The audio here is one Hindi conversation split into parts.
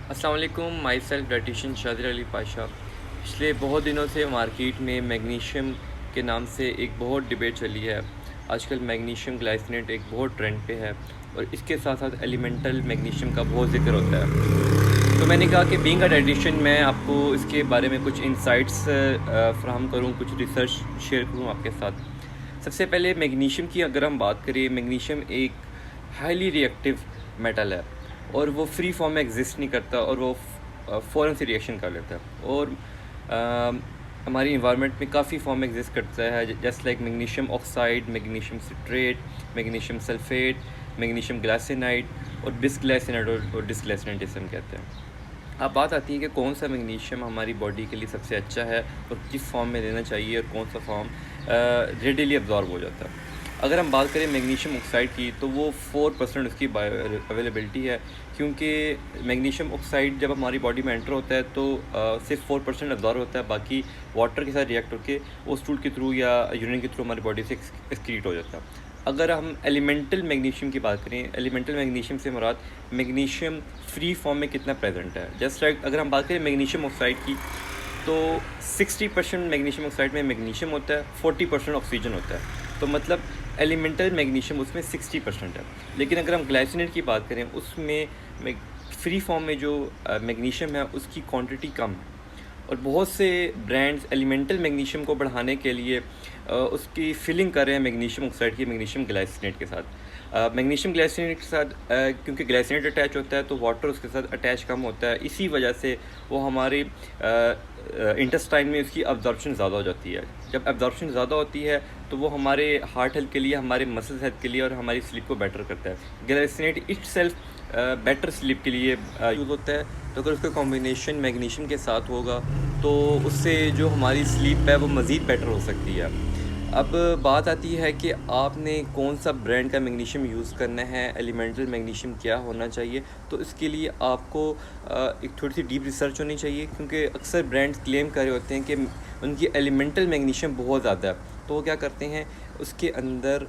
अस्सलाम वालेकुम, myself dietitian Shadir Ali Pasha. पिछले बहुत दिनों से मार्केट में मैग्नीशियम के नाम से एक बहुत डिबेट चली है। आजकल मैग्नीशियम ग्लाइसिनेट एक बहुत ट्रेंड पे है और इसके साथ साथ एलिमेंटल मैग्नीशियम का बहुत ज़िक्र होता है। तो मैंने कहा कि बीइंग अ डाइटिशियन मैं आपको इसके बारे में कुछ इंसाइट्स फ्राहम करूँ, कुछ रिसर्च शेयर करूँ आपके साथ। सबसे पहले मैग्नीशियम की अगर हम बात करें, मैग्नीशियम एक हाईली रिएक्टिव मेटल है और वो फ्री फॉर्म में एग्जिस्ट नहीं करता और वो फ़ौरन से रिएक्शन कर लेता है और हमारी इन्वायरमेंट में काफ़ी फॉर्म में एग्जिस्ट करता है, जैसे like magnesium oxide, magnesium citrate, magnesium sulphate, magnesium glycinide और बिसग्लाइसिनाइड और डिसग्लाइसिनाइड जिसे हम कहते हैं। अब बात आती है कि कौन सा मैग्नीशियम हमारी बॉडी के लिए सबसे अच्छा है और किस फॉर्म में लेना चाहिए और कौन सा फॉर्म रेडिली अब्जॉर्ब हो जाता है। अगर हम बात करें मैग्नीशियम ऑक्साइड की, तो वो 4% उसकी अवेलेबिलिटी है, क्योंकि मैग्नीशियम ऑक्साइड जब हमारी बॉडी में एंटर होता है तो सिर्फ 4% अब्जॉर्ब होता है, बाकी वाटर के साथ रिएक्ट होकर वो स्टूल के थ्रू या यूरिन के थ्रू हमारी बॉडी से एक्सक्रीट हो जाता है। अगर हम एलिमेंटल मैग्नीशियम की बात करें, एलिमेंटल मैग्नीशियम से मुराद मैग्नीशियम फ्री फॉर्म में कितना प्रेजेंट है। जस्ट लाइक अगर हम बात करें मैग्नीशियम ऑक्साइड की, तो 60% मैग्नीशियम ऑक्साइड में मैग्नीशियम होता है, 40% ऑक्सीजन होता है। तो मतलब एलिमेंटल मैग्नीशियम उसमें 60% है। लेकिन अगर हम ग्लाइसिनेट की बात करें, उसमें फ्री फॉर्म में जो मैग्नीशियम है उसकी क्वांटिटी कम है और बहुत से ब्रांड्स एलिमेंटल मैग्नीशियम को बढ़ाने के लिए उसकी फिलिंग कर रहे हैं मैग्नीशियम ऑक्साइड की मैग्नीशियम ग्लाइसिनेट के साथ। मैग्नीशियम ग्लाइसिनेट के साथ क्योंकि ग्लाइसिनेट अटैच होता है तो वाटर उसके साथ अटैच कम होता है, इसी वजह से वो हमारे इंटेस्टाइन में उसकी अब्जॉर्प्शन ज़्यादा हो जाती है। जब अब्जॉर्प्शन ज़्यादा होती है तो वो हमारे हार्ट हेल्थ के लिए, हमारे मसल हेल्थ के लिए और हमारी स्लीप को बेटर करता है। ग्लाइसिनेट इटसेल्फ बेटर स्लीप के लिए यूज़ होता है। तो अगर उसका कॉम्बिनेशन मैग्नीशियम के साथ होगा तो उससे जो हमारी स्लीप है वो मज़ीद बेटर हो सकती है। अब बात आती है कि आपने कौन सा ब्रांड का मैग्नीशियम यूज़ करना है, एलिमेंटल मैग्नीशियम क्या होना चाहिए। तो इसके लिए आपको एक थोड़ी सी डीप रिसर्च होनी चाहिए, क्योंकि अक्सर ब्रांड्स क्लेम कर रहे होते हैं कि उनकी एलिमेंटल मैग्नीशियम बहुत ज़्यादा है। तो वो क्या करते हैं, उसके अंदर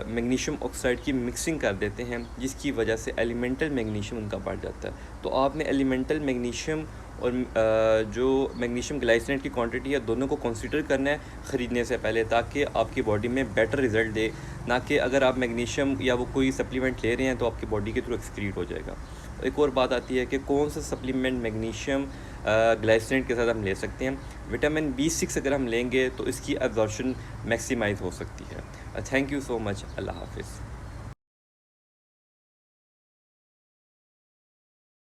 मैग्नीशियम ऑक्साइड की मिक्सिंग कर देते हैं, जिसकी वजह से एलिमेंटल मैग्नीशियम उनका बढ़ जाता है। तो आपने एलिमेंटल मैग्नीशियम और जो मैग्नीशियम ग्लाइसिनेट की क्वांटिटी है, दोनों को कंसीडर करना है ख़रीदने से पहले, ताकि आपकी बॉडी में बेटर रिज़ल्ट दे। ना कि अगर आप मैग्नीशियम या वो कोई सप्लीमेंट ले रहे हैं तो आपकी बॉडी के थ्रू एक्सक्रीट हो जाएगा। एक और बात आती है कि कौन सा सप्लीमेंट मैग्नीशियम ग्लाइसिनेट के साथ हम ले सकते हैं। विटामिन B6 अगर हम लेंगे तो इसकी एब्जॉर्प्शन मैक्सिमाइज़ हो सकती है। Thank you so much. अल्लाह हाफ़िज़।